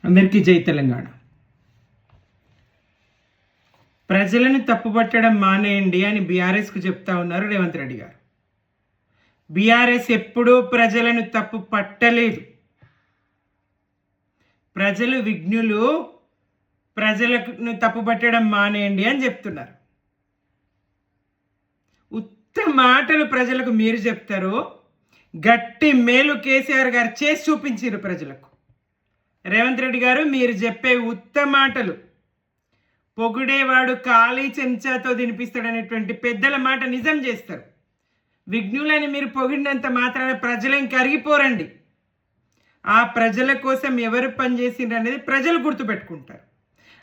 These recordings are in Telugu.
అందరికీ జై తెలంగాణ. ప్రజలను తప్పుపట్టడం మానేయండి అని బీఆర్ఎస్కు చెప్తా ఉన్నారు రేవంత్ రెడ్డి గారు. బీఆర్ఎస్ ఎప్పుడూ ప్రజలను తప్పు పట్టలేదు. ప్రజలు విఘ్నులు, ప్రజలను తప్పుపట్టడం మానేయండి అని చెప్తున్నారు. ఉత్త మాటలు ప్రజలకు మీరు చెప్తారు, గట్టి మేలు కేసీఆర్ గారు చేసి చూపించారు ప్రజలకు. రేవంత్ రెడ్డి గారు మీరు చెప్పే ఉత్త మాటలు, పొగిడేవాడు ఖాళీ చెంచాతో తినిపిస్తాడనేటువంటి పెద్దల మాట నిజం చేస్తారు. విఘ్నులని మీరు పొగిడినంత మాత్రాన ప్రజలేం కరిగిపోరండి. ఆ ప్రజల కోసం ఎవరు పనిచేసిండ్రు అనేది ప్రజలు గుర్తుపెట్టుకుంటారు.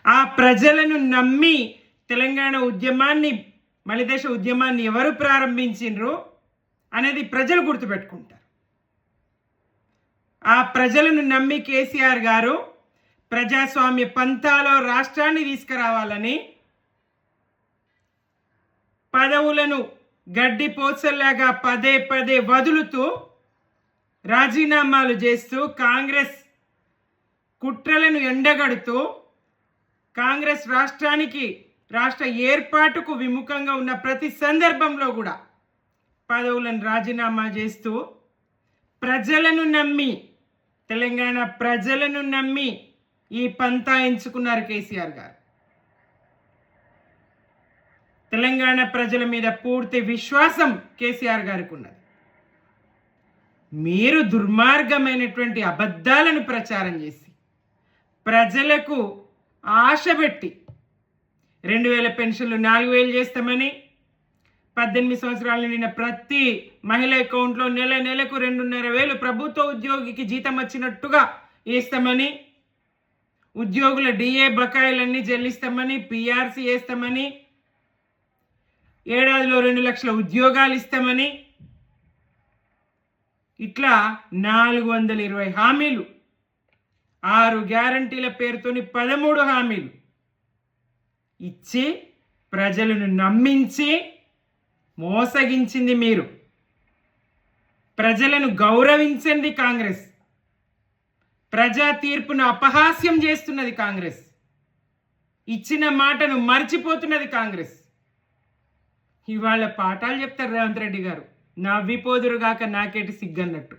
ఆ ప్రజలను నమ్మి తెలంగాణ ఉద్యమాన్ని, మలిదేశ ఉద్యమాన్ని ఎవరు ప్రారంభించిండ్రు అనేది ప్రజలు గుర్తుపెట్టుకుంటారు. ఆ ప్రజలను నమ్మి కేసీఆర్ గారు ప్రజాస్వామ్య పంథాలో రాష్ట్రాన్ని తీసుకురావాలని పదవులను గడ్డి పోచల్లాగా పదే పదే వదులుతూ రాజీనామాలు చేస్తూ కాంగ్రెస్ కుట్రలను ఎండగడుతూ కాంగ్రెస్ రాష్ట్ర ఏర్పాటుకు విముఖంగా ఉన్న ప్రతి సందర్భంలో కూడా పదవులను రాజీనామా చేస్తూ ప్రజలను నమ్మి, తెలంగాణ ప్రజలను నమ్మి ఈ పంతా ఎంచుకున్నారు కేసీఆర్ గారు. తెలంగాణ ప్రజల మీద పూర్తి విశ్వాసం కేసీఆర్ గారికి ఉన్నది. మీరు దుర్మార్గమైనటువంటి అబద్ధాలను ప్రచారం చేసి ప్రజలకు ఆశ పెట్టి 2000 పెన్షన్లు 4000 చేస్తామని, 18 సంవత్సరాలు నిండిన ప్రతి మహిళ అకౌంట్లో నెలకు 2,500 ప్రభుత్వ ఉద్యోగికి జీతం వచ్చినట్టుగా వేస్తామని, ఉద్యోగుల డిఏ బకాయిలన్నీ చెల్లిస్తామని, పిఆర్సీ వేస్తామని, ఏడాదిలో 2 లక్షల ఉద్యోగాలు ఇస్తామని, ఇట్లా 420 హామీలు, 6 గ్యారంటీల పేరుతోని 13 హామీలు ఇచ్చి ప్రజలను నమ్మించి మోసగించింది మీరు. ప్రజలను గౌరవించింది కాంగ్రెస్. ప్రజా తీర్పును అపహాస్యం చేస్తున్నది కాంగ్రెస్. ఇచ్చిన మాటను మర్చిపోతున్నది కాంగ్రెస్. ఇవాళ పాఠాలు చెప్తారు రేవంత్ రెడ్డి గారు, నవ్విపోదురుగాక నాకేటి సిగ్గన్నట్టు.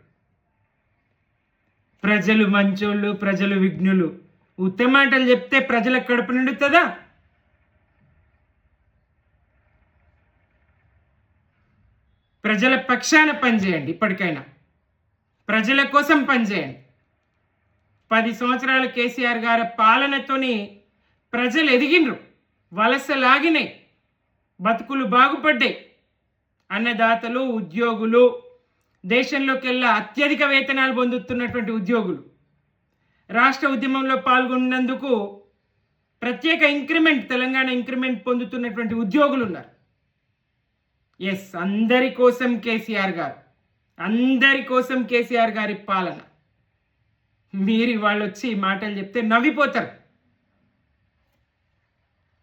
ప్రజలు మంచోళ్ళు, ప్రజలు విఘ్నులు, ఉత్త మాటలు చెప్తే ప్రజల కడుపు నిండుతుందా? ప్రజల పక్షాన పనిచేయండి. ఇప్పటికైనా ప్రజల కోసం పనిచేయండి. 10 సంవత్సరాలు కేసీఆర్ గారి పాలనతోని ప్రజలు ఎదిగినరు, వలసలాగినాయి, బతుకులు బాగుపడ్డాయి. అన్నదాతలు, ఉద్యోగులు, దేశంలోకెల్లా అత్యధిక వేతనాలు పొందుతున్నటువంటి ఉద్యోగులు, రాష్ట్ర ఉద్యమంలో పాల్గొన్నందుకు ప్రత్యేక ఇంక్రిమెంట్, తెలంగాణ ఇంక్రిమెంట్ పొందుతున్నటువంటి ఉద్యోగులు ఉన్నారు. ఎస్, అందరి కోసం కేసీఆర్ గారు, అందరి కోసం కేసీఆర్ గారి పాలన. మీరు వాళ్ళు వచ్చి మాటలు చెప్తే నవ్విపోతారు.